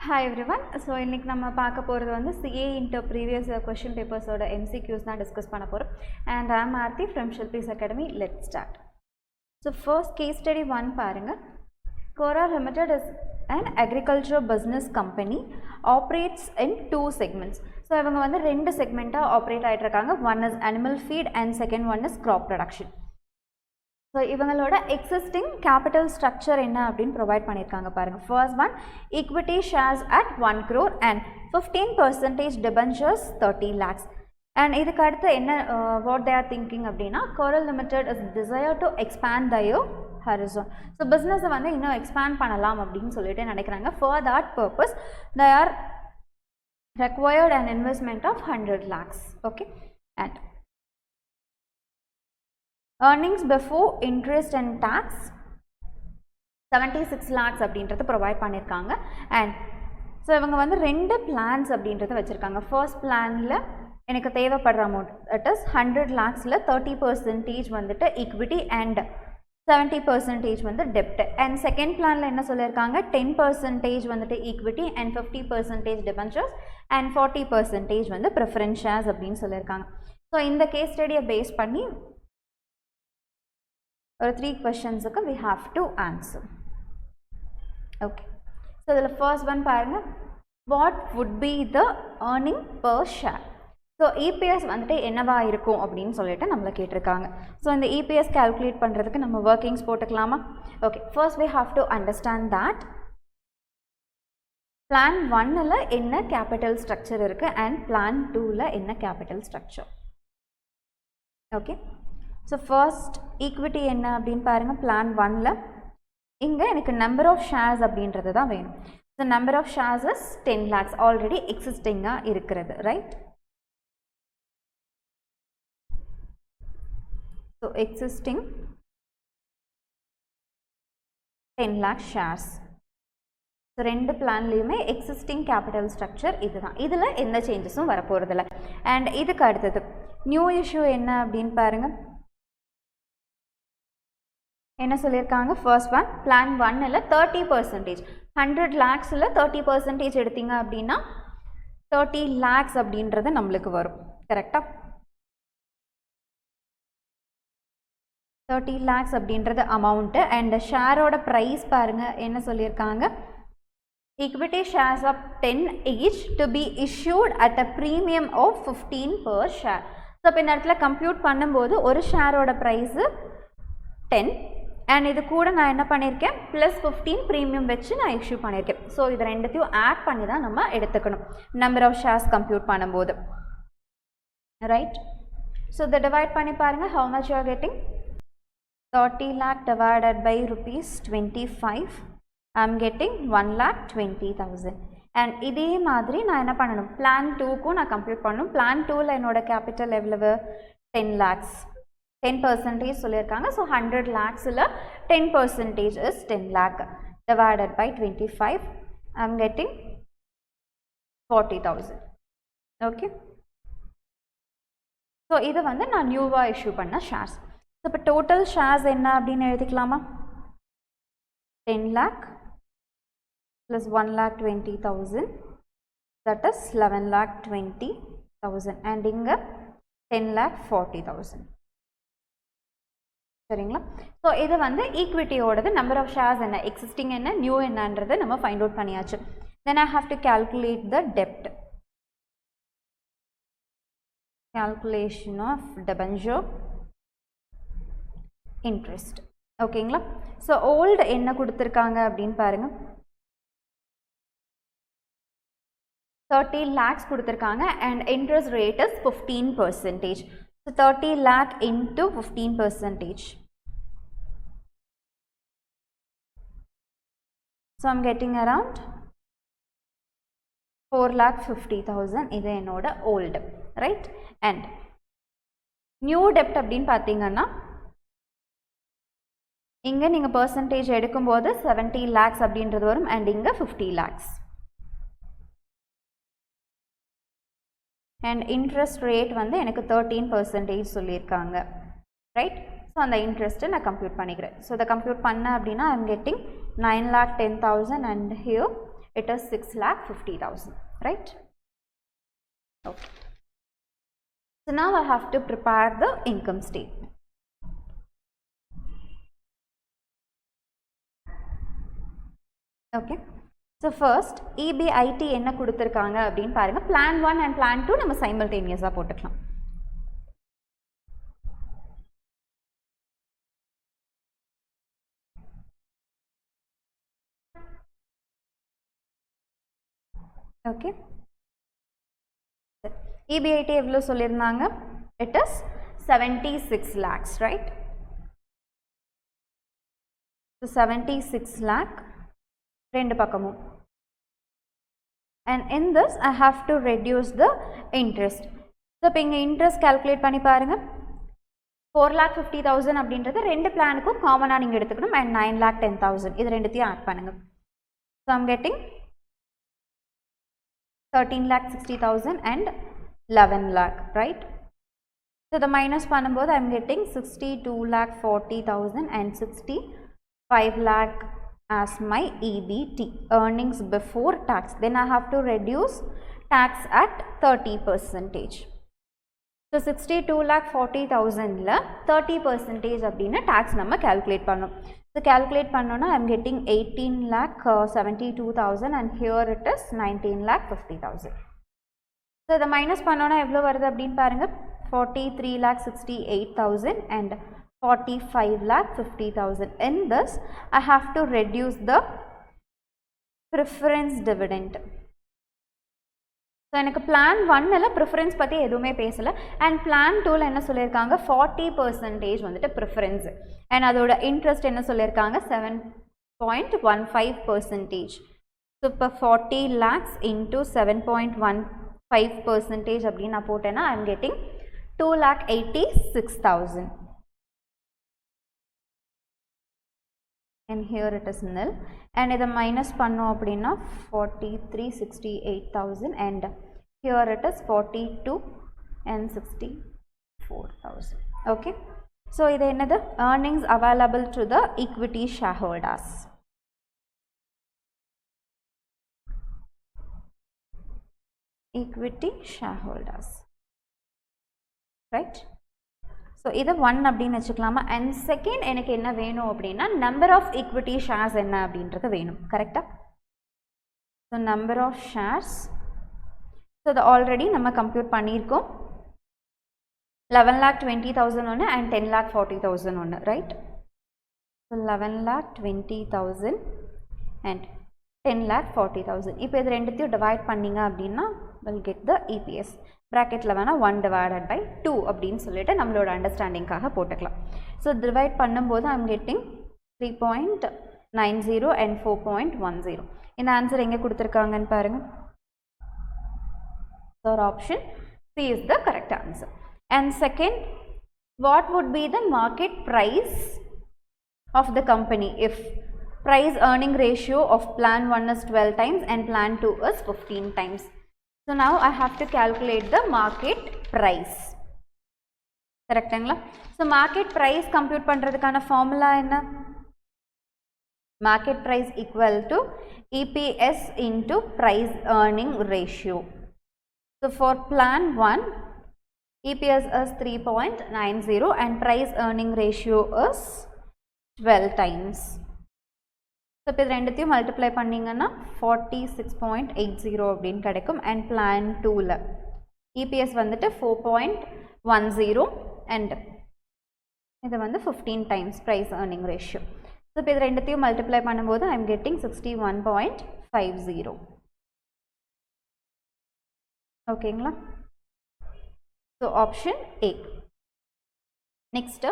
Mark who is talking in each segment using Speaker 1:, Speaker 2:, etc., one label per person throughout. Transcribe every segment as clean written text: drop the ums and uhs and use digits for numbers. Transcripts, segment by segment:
Speaker 1: Hi everyone. So இன்னைக்கு நம்ம பார்க்க போறது வந்து CA into previous question papers ஓட MCQs தான் டிஸ்கஸ் பண்ண போறோம். And I am Aarthi from Shilpi's Academy. Let's start. So first case study 1 பாருங்க. Cora Limited is an agricultural business company, operates in two segments. So இவங்க வந்து ரெண்டு செக்மெண்டா operate ஆயிட்டு இருக்காங்க. One is animal feed and second one is crop production. So இவங்களோட existing capital structure என்ன அப்படின்னு provide பண்ணியிருக்காங்க பாருங்க. First one, equity shares at 1 crore and 15% debentures 30 lakhs. And இதுக்கு அடுத்து என்ன what they are thinking அப்படின்னா, Coral Limited is desire to expand their horizon. So business வந்து இன்னும் expand பண்ணலாம் அப்படின்னு சொல்லிட்டு நினைக்கிறாங்க. For that purpose, they are required an investment of 100 lakhs. Okay, and earnings before interest and tax 76 lakhs அப்படின்றது provide பண்ணியிருக்காங்க. And so இவங்க வந்து ரெண்டு பிளான்ஸ் அப்படின்றத வச்சுருக்காங்க. ஃபர்ஸ்ட் பிளானில் எனக்கு தேவைப்படுற அமௌண்ட் தட் இஸ் 100 lakhஸில் 30% வந்துட்டு ஈக்விட்டி அண்ட் 70% வந்து டெப்ட். அண்ட் செகண்ட் பிளானில் என்ன சொல்லியிருக்காங்க, 10% வந்துட்டு ஈக்விட்டி அண்ட் 50% டிபென்ச்சர்ஸ் அண்ட் 40% வந்து ப்ரிஃபரன்ஸ் ஷேர்ஸ் அப்படின்னு சொல்லியிருக்காங்க. ஸோ இந்த கேஸ் ஸ்டடியை பேஸ் பண்ணி or 3 questions we have to answer. Okay, so the first one paranga, what would be the earning per share? So EPS வந்துட்டு என்னவா இருக்கும் அப்படின்னு சொல்லிட்டு நம்மள கேட்டிருக்காங்க. ஸோ இந்த EPS calculate பண்ணுறதுக்கு நம்ம workings போட்டுக்கலாமா? Okay, first we have to understand that plan 1ல என்ன capital structure இருக்கு and plan 2ல என்ன capital structure. Okay, so first equity என்ன அப்படின்னு பாருங்கள். பிளான் 1ல் இங்கே எனக்கு நம்பர் ஆஃப் ஷேர்ஸ் அப்படின்றது தான் வேணும். So number of shares is 10 lakhs already எக்ஸிஸ்டிங்காக இருக்கிறது, right? So existing 10 lakh shares. So ரெண்டு பிளான்லேயுமே எக்ஸிஸ்டிங் கேபிட்டல் ஸ்ட்ரக்சர் இது தான். இதில் எந்த சேஞ்சஸும் வரப்போகிறதில்ல. அண்ட் இதுக்கு அடுத்தது நியூ இஷ்யூ என்ன அப்படின்னு பாருங்கள். என்ன சொல்லியிருக்காங்க, ஃபர்ஸ்ட் ஒன் பிளான் 1ல் 30%, 100 lakhஸில் 30% எடுத்தீங்க அப்படின்னா 30 lakhs அப்படின்றது நம்மளுக்கு வரும். கரெக்டாக 30 lakhs அப்படின்றது அமௌண்ட்டு. அண்ட் ஷேரோட ப்ரைஸ் பாருங்கள் என்ன சொல்லியிருக்காங்க, equity shares of 10 each to be issued at a premium of 15 per share. So இப்போ இந்த இடத்துல கம்ப்யூட் பண்ணும்போது ஒரு ஷேரோட ப்ரைஸு 10 அண்ட் இது கூட நான் என்ன பண்ணியிருக்கேன், ப்ளஸ் 15 ப்ரீமியம் வச்சு நான் இஷ்யூ பண்ணியிருக்கேன். ஸோ இது ரெண்டுத்தையும் ஆட் பண்ணி தான் நம்ம எடுத்துக்கணும் நம்பர் ஆஃப் ஷேர்ஸ் கம்ப்யூட் பண்ணும்போது, ரைட்? ஸோ இதை டிவைட் பண்ணி பாருங்கள். How much you are getting, 30 lakh divided by ₹25, I am getting 1,20,000. And இதே மாதிரி நான் என்ன பண்ணணும், பிளான் 2க்கும் நான் கம்ப்யூட் பண்ணணும். பிளான் 2ல் என்னோட கேபிட்டல் எவ்வளவு, 10 lakhs, 10% சொல்லியிருக்காங்க. So 100 lakhஸில் 10% is 10 lakh divided by 25, I am getting 40,000. Okay, so இது வந்து நான் நியூவாக இஷ்யூ பண்ண ஷேர்ஸ். ஸோ இப்போ டோட்டல் ஷேர்ஸ் என்ன அப்படின்னு எழுதிக்கலாமா, 10 lakh plus 1,20,000, that is 11,20,000 and இங்கே 10,40,000. சரிங்களா? ஸோ இது வந்து ஈக்விட்டியோடது நம்பர் ஆஃப் ஷேர்ஸ் என்ன, எக்ஸிஸ்டிங் என்ன, நியூ என்னன்றது நம்ம ஃபைண்ட் அவுட் பண்ணியாச்சு. Then I have to calculate the டெப்ட், கால்குலேஷன் ஆஃப் டெபென்ச்சர் இன்ட்ரெஸ்ட். ஓகேங்களா? ஸோ ஓல்டு என்ன கொடுத்துருக்காங்க அப்படின்னு பாருங்க, 30 lakhs கொடுத்துருக்காங்க and interest rate is 15%. So 30 lakh into 15%. So I'm getting around 4,50,000. இது என்னோட old, right? And new debt அப்படின்னு பார்த்தீங்கன்னா இங்கே நீங்கள் பர்சன்டேஜ் எடுக்கும்போது 70 lakhs அப்படின்றது வரும் அண்ட் இங்கே 50 lakhs. அண்ட் இன்ட்ரெஸ்ட் ரேட் வந்து எனக்கு 13% சொல்லியிருக்காங்க, ரைட்? ஸோ அந்த இன்ட்ரெஸ்ட்டை நான் கம்ப்யூட் பண்ணிக்கிறேன். ஸோ இதை கம்ப்யூட் பண்ண அப்படின்னா I am getting 9,10,000 and here it is 6,50,000, right? Okay. So now I have to prepare the income statement. Okay. So first EBIT என்ன கொடுத்திருக்காங்க அப்படினு பாருங்க. Plan 1 and Plan 2 நம்ம simultaneous-ஆ போட்டுக்கலாம். Okay. EBIT எவ்வளோ சொல்லியிருந்தாங்க? It is 76 lakhs, right? So 76 lakh ரெண்டு பக்கமும். And in this I have to reduce the interest. So இப்போ இங்கே interest calculate பண்ணி பாருங்க. 4,50,000 அப்படின்றது ரெண்டு பிளானுக்கும் காமனாக நீங்கள் எடுத்துக்கணும் and 9,10,000 இது ரெண்டுத்தையும் ஆட் பண்ணுங்க. So I'm getting 13,60,000 and 11 lakh, right? So the minus பண்ணும்போது I'm getting 62,40,000 and 65 lakh as my EBT, earnings before tax. Then I have to reduce tax at 30%. So 62,40,000 la 30% அப்படினா tax நம்ம calculate பண்ணோம். So calculate பண்ணோம்னா I'm getting 18,72,000 and here it is 19,50,000. So the minus பண்ணோம்னா எவ்வளவு வருது அப்படினு பாருங்க. 43,68,000 and 45,50,000. In this I have to reduce the preference dividend. So எனக்கு plan 1 ல preference பத்தி எதுவுமே பேசல and plan 2 ல என்ன சொல்லிருக்காங்க 40% வந்துட்டு preference and அதோட interest என்ன சொல்லிருக்காங்க 7.15%. So இப்போ 40 lakhs into 7.15% அப்படி நான் போட்டேன்னா I am getting 2,86,000. And here it is nil and இதை minus பண்ணோம் அப்படின்னா 43,68,000 and here it is 42 and 64,000. Okay. So இது என்னது earnings available to the equity shareholders. Equity shareholders, right? So இது 1 அப்படின்னு வச்சுக்கலாமா and second எனக்கு என்ன வேணும் அப்படின்னா number of equity shares என்ன அப்படின்றது வேணும் கரெக்டா. So number of shares, so இது already நம்ம compute பண்ணியிருக்கோம் 11,20,000 ஒன்று and 10,40,000 ஒன்று, right? So 11,20,000 and 10,40,000. இப்போ இது ரெண்டுத்தையும் டிவைட் பண்ணிங்க அப்படின்னா will get the EPS. bracketல வேணா 1 divided by 2 அப்படின்னு சொல்லிட்டு நம்மளோட அண்டர்ஸ்டாண்டிங்காக போட்டுக்கலாம். ஸோ டிவைட் பண்ணும்போது ஐம் கெட்டிங் 3.90 and 4.10. இந்த ஆன்சர் எங்கே கொடுத்துருக்காங்கன்னு பாருங்க. So option C is the correct answer. And second, what would be the market price of the company if price earning ratio of plan 1 is 12 times and plan 2 is 15 times. So now I have to calculate the market price. Correctங்களா? So market price compute பண்றதுக்கான formula என்ன? Market price equal to EPS into price earning ratio. So for plan 1, EPS is 3.90 and price earning ratio is 12 times. So இப்போ இது ரெண்டுத்தையும் multiply பண்ணிங்கன்னா 46.80 அப்படின்னு கிடைக்கும் and plan 2ல EPS வந்துட்டு 4.10 and இது வந்து 15 times price earning ratio. So இப்போ இது ரெண்டுத்தையும் மல்டிப்ளை பண்ணும்போது I am getting 61.50. ஓகேங்களா? So option A. Next,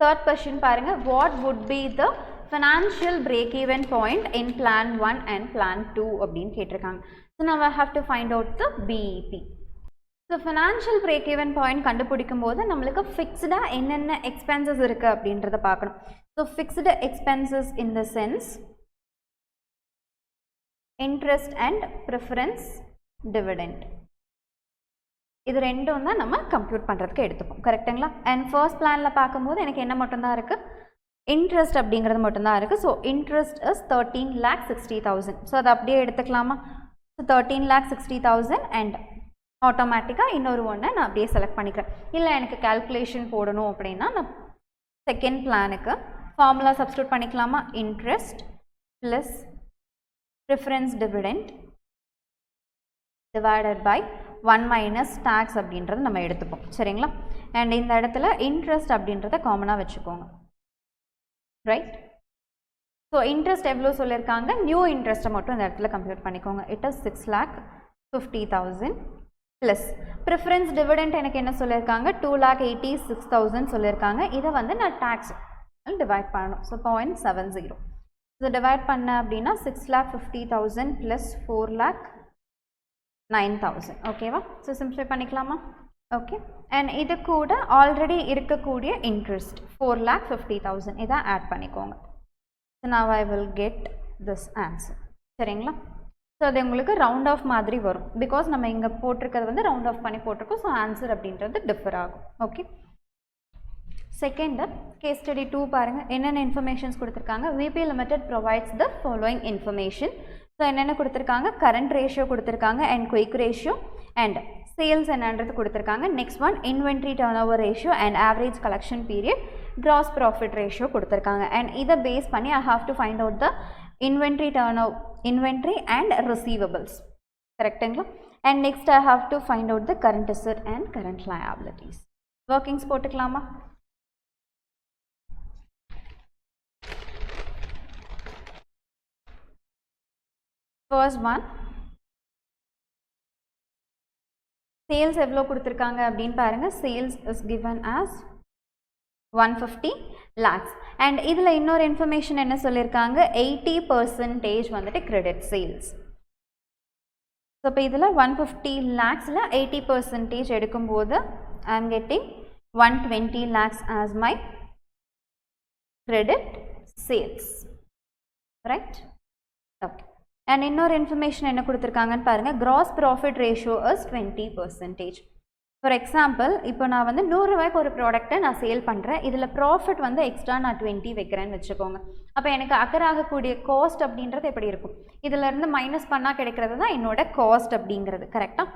Speaker 1: third question பாருங்க. What would be the financial break-even point in plan 1 and plan 2 அப்படின்னு கேட்டிருக்காங்க. So now I have to find out the BEP. So financial break-even point கண்டுபிடிக்கும் போது நம்மளுக்கு ஃபிக்ஸ்டா என்னென்ன expenses இருக்கு அப்படின்றத பார்க்கணும். So fixed expenses in the sense interest and preference dividend. இது ரெண்டும் தான் நம்ம கம்ப்யூட் பண்ணுறதுக்கு எடுத்துப்போம் கரெக்டுங்களா. அண்ட் ஃபர்ஸ்ட் பிளானில் பார்க்கும்போது எனக்கு என்ன மட்டும்தான் இருக்குது இன்ட்ரெஸ்ட் அப்படிங்கிறது மட்டும்தான் இருக்குது. So interest is 13,60,000. ஸோ அதை அப்படியே எடுத்துக்கலாமா? ஸோ 13,60,000 அண்ட் ஆட்டோமேட்டிக்காக இன்னொரு ஒன்று நான் அப்படியே செலக்ட் பண்ணிக்கிறேன். இல்லை எனக்கு கால்குலேஷன் போடணும் அப்படின்னா நான் செகண்ட் பிளானுக்கு ஃபார்முலா சப்ஸ்டியூட் பண்ணிக்கலாமா? Interest plus preference dividend divided by 1 minus tax அப்படின்றது நம்ம எடுத்துப்போம். சரிங்களா? அண்ட் இந்த இடத்துல இன்ட்ரெஸ்ட் அப்படின்றத காமனாக வச்சுக்கோங்க. ரைட்? ஸோ இன்ட்ரெஸ்ட் எவ்வளோ சொல்லியிருக்காங்க? நியூ இன்ட்ரெஸ்ட்டை மட்டும் இந்த இடத்துல கம்ப்யூட் பண்ணிக்கோங்க. It is 6,50,000 plus preference dividend எனக்கு என்ன சொல்லியிருக்காங்க? 2,86,000 சொல்லியிருக்காங்க. இதை வந்து நான் டேக்ஸ் டிவைட் பண்ணணும். ஸோ 0.70. ஸோ டிவைட் பண்ண அப்படின்னா 6,50,000 ப்ளஸ் 4,09,000. ஓகேவா? ஸோ சிம்பிளை பண்ணிக்கலாமா? ஓகே. அண்ட் இது கூட ஆல்ரெடி இருக்கக்கூடிய இன்ட்ரெஸ்ட் 4,50,000 இதை ஆட் பண்ணிக்கோங்க. So now I will get this answer. சரிங்களா? ஸோ அது உங்களுக்கு ரவுண்ட் ஆஃப் மாதிரி வரும். பிகாஸ் நம்ம இங்கே போட்டிருக்கிறது வந்து ரவுண்ட் ஆஃப் பண்ணி போட்டிருக்கோம். ஸோ ஆன்சர் அப்படின்றது டிஃபர் ஆகும். ஓகே. செகண்ட் கேஸ் ஸ்டடி 2 பாருங்கள். என்னென்ன இன்ஃபர்மேஷன்ஸ் கொடுத்துருக்காங்க? VB limited provides the following information. So என்னென்ன கொடுத்துருக்காங்க? கரண்ட் ரேஷியோ கொடுத்துருக்காங்க and quick ratio and sales என்னன்றது கொடுத்துருக்காங்க. Next one inventory turnover ratio and average collection period, gross profit ratio கொடுத்துருக்காங்க. And இதை பேஸ் பண்ணி I have to find out the inventory and receivables. கரெக்டுங்களா? And next I have to find out the current asset and current liabilities. Workings போட்டுக்கலாமா? First one, sales எவ்வளோ கொடுத்துருக்காங்க அப்படின்னு பாருங்கள். Sales is given as 150 lakhs. And இதில் இன்னொரு information என்ன சொல்லியிருக்காங்க? 80% வந்துட்டு கிரெடிட் சேல்ஸ். ஸோ இப்போ இதில் 150 lakhsல 80% எடுக்கும்போது I am getting 120 lakhs as my credit sales. Right? Okay. And இன்னொரு இன்ஃபர்மேஷன் என்ன கொடுத்துருக்காங்கன்னு பாருங்கள். Cross profit ratio is 20%. For example, இப்போ நான் வந்து 100 ரூபாய்க்கு ஒரு ப்ராடக்ட்டை நான் சேல் பண்ணுறேன். இதில் ப்ராஃபிட் வந்து எக்ஸ்ட்ரா நான் 20 வைக்கிறேன்னு வச்சுக்கோங்க. அப்போ எனக்கு அக்கர் ஆகக்கூடிய காஸ்ட் அப்படின்றது எப்படி இருக்கும்? இதிலேருந்து மைனஸ் பண்ணால் கிடைக்கிறது தான் என்னோட காஸ்ட் அப்படிங்கிறது. கரெக்டாக?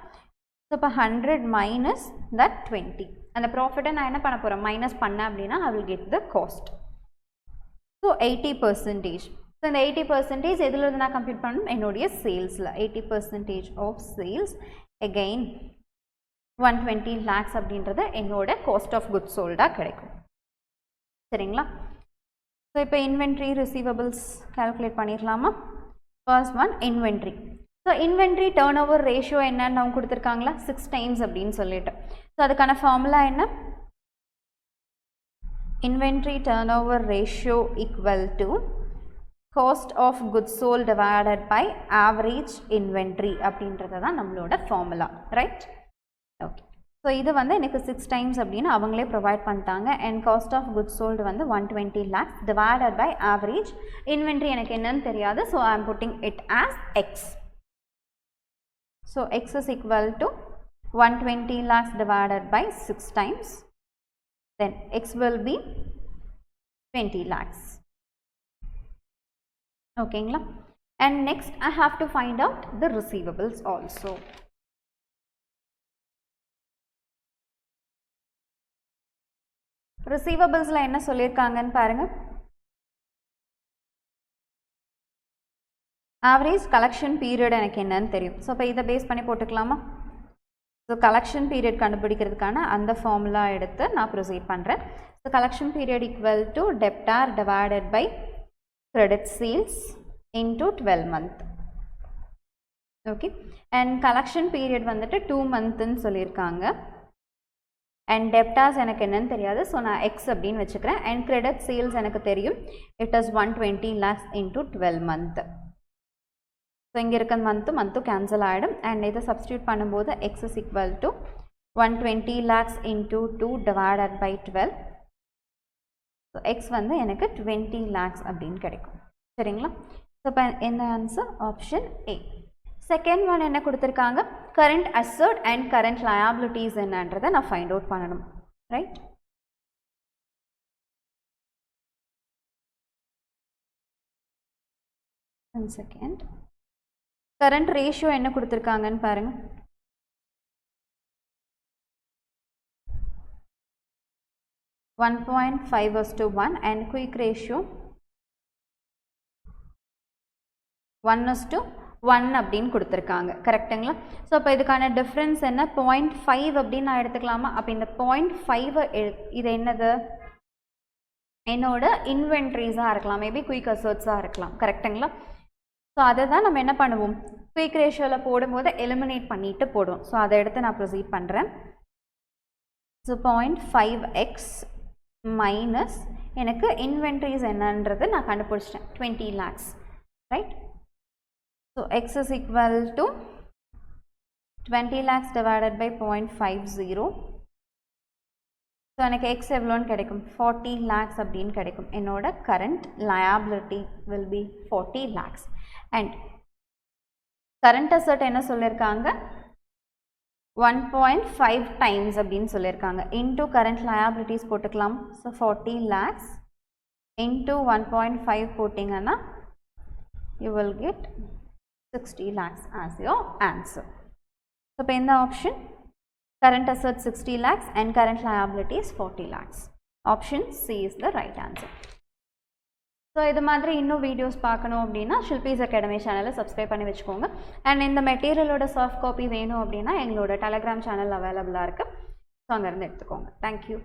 Speaker 1: ஸோ இப்போ 100 மைனஸ் தட் 20. அந்த ப்ராஃபிட்டை நான் என்ன பண்ண போகிறேன்? மைனஸ் பண்ணேன் அப்படின்னா I will get the cost. So 80%. So இந்த 80% எதுலேருந்து நான் கம்ப்யூட் பண்ணணும்? என்னுடைய சேல்ஸில் 80% ஆஃப் சேல்ஸ். அகெயின் 120 lakhs அப்படின்றது என்னோட காஸ்ட் ஆஃப் குட்ஸ் சோல்டாக கிடைக்கும். சரிங்களா? ஸோ இப்போ இன்வென்ட்ரி ரிசீவபிள்ஸ் கால்குலேட் பண்ணிடலாமா? First one inventory. So inventory turnover ratio என்னன்னு அவங்க கொடுத்துருக்காங்களா? 6 times அப்படின்னு சொல்லிட்டு. ஸோ அதுக்கான ஃபார்முலா என்ன? Inventory turnover ratio equal to cost of goods sold divided by average inventory அப்படின்றது தான் நம்மளோட ஃபார்முலா. ரைட்? ஓகே. ஸோ இது வந்து எனக்கு 6 times அப்படின்னு அவங்களே ப்ரொவைட் பண்ணிட்டாங்க. And cost of goods sold வந்து 120 lakhs divided by average inventory எனக்கு என்னன்னு தெரியாது. So I am putting it as X. So X is equal to 120 lakhs divided by 6 times. Then x will be 20 lakhs. ஓகேங்களா? and next I have to find out the receivables also. receivablesல என்ன சொல்லிருக்காங்கன்னு பாருங்க. average collection period எனக்கு என்னன்னு தெரியும். So இப்போ இதை base பண்ணி போட்டுக்கலாமா? ஸோ கலெக்ஷன் பீரியட் கண்டுபிடிக்கிறதுக்கான அந்த ஃபார்முலா எடுத்து நான் ப்ரொசீட் பண்ணுறேன். So collection period equal to debtor divided by credit sales into 12 month. Okay. And collection period வந்துட்டு 2 monthன்னு சொல்லியிருக்காங்க. அண்ட் டெப்டார்ஸ் எனக்கு என்னன்னு தெரியாது. ஸோ நான் எக்ஸ் அப்படின்னு வச்சுக்கிறேன். அண்ட் கிரெடிட் சேல்ஸ் எனக்கு தெரியும். It is 120 lakhs into 12 month. So இங்கே இருக்க மந்த்தும் கேன்சல் ஆகிடும். அண்ட் இதை சப்ஸ்டியூட் பண்ணும்போது X is equal to 120 lakhs into 2 divided by 12. So X வந்து எனக்கு 20 lakhs அப்படின்னு கிடைக்கும். சரிங்களா? ஸோ இப்போ என்ன answer? Option A. Second one என்ன கொடுத்துருக்காங்க? Current asset and current liabilities என்னன்றதை நான் ஃபைண்ட் அவுட் பண்ணணும். ரைட்? 1 second. Current ratio என்ன கொடுத்திருக்காங்கன்னு பாருங்க. (1.5:1) and quick ratio 1:1 அப்படின்னு கொடுத்திருக்காங்க. கரெக்ட்டுங்களா? ஸோ அப்போ இதுக்கான டிஃப்ரென்ஸ் என்ன? 0.5 அப்படின்னு நான் எடுத்துக்கலாமா? அப்போ இந்த 0.5 இது என்னது? என்னோட இன்வென்ட்ரிஸாக இருக்கலாம், மேபி குயிக் அசர்ட்ஸாக இருக்கலாம். கரெக்டுங்களா? ஸோ அதை தான் நம்ம என்ன பண்ணுவோம், குயிக் ரேஷியோவில் போடும்போது எலிமினேட் பண்ணிட்டு போடுவோம். ஸோ அதை எடுத்து நான் ப்ரொசீட் பண்ணுறேன். ஸோ 0.5x மைனஸ் எனக்கு இன்வென்ட்ரிஸ் என்னன்றது நான் கண்டுபிடிச்சிட்டேன், 20 lakhs, right? So x is equal to 20 lakhs divided by 0.50. So எனக்கு எக்ஸ் எவ்வளோன்னு கிடைக்கும்? 40 lakhs அப்படின்னு கிடைக்கும். என்னோட current liability will be 40 lakhs. And current asset என்ன சொல்லியிருக்காங்க? 1.5 times அப்படின்னு சொல்லியிருக்காங்க. இன்டூ கரண்ட் லயபிலிட்டிஸ் போட்டுக்கலாம். ஸோ 40 lakhs இன்டூ 1.5 போட்டிங்கன்னா you will get 60 lakhs as your answer. So இப்போ இந்த option current assets 60 lakhs and current liabilities 40 lakhs. Option C is the right answer. So இது மாதிரி இன்னும் வீடியோஸ் பார்க்கணும் அப்படின்னா ஷில்பீஸ் அகாடமி சேனலை சப்ஸ்கிரைப் பண்ணி வச்சுக்கோங்க. அண்ட் இந்த மெட்டீரியலோட சாஃப்ட் காப்பி வேணும் அப்படின்னா எங்களோட டெலகிராம் சேனல் அவைலபிளாக இருக்குது. ஸோ அங்கேருந்து எடுத்துக்கோங்க. தேங்க்யூ.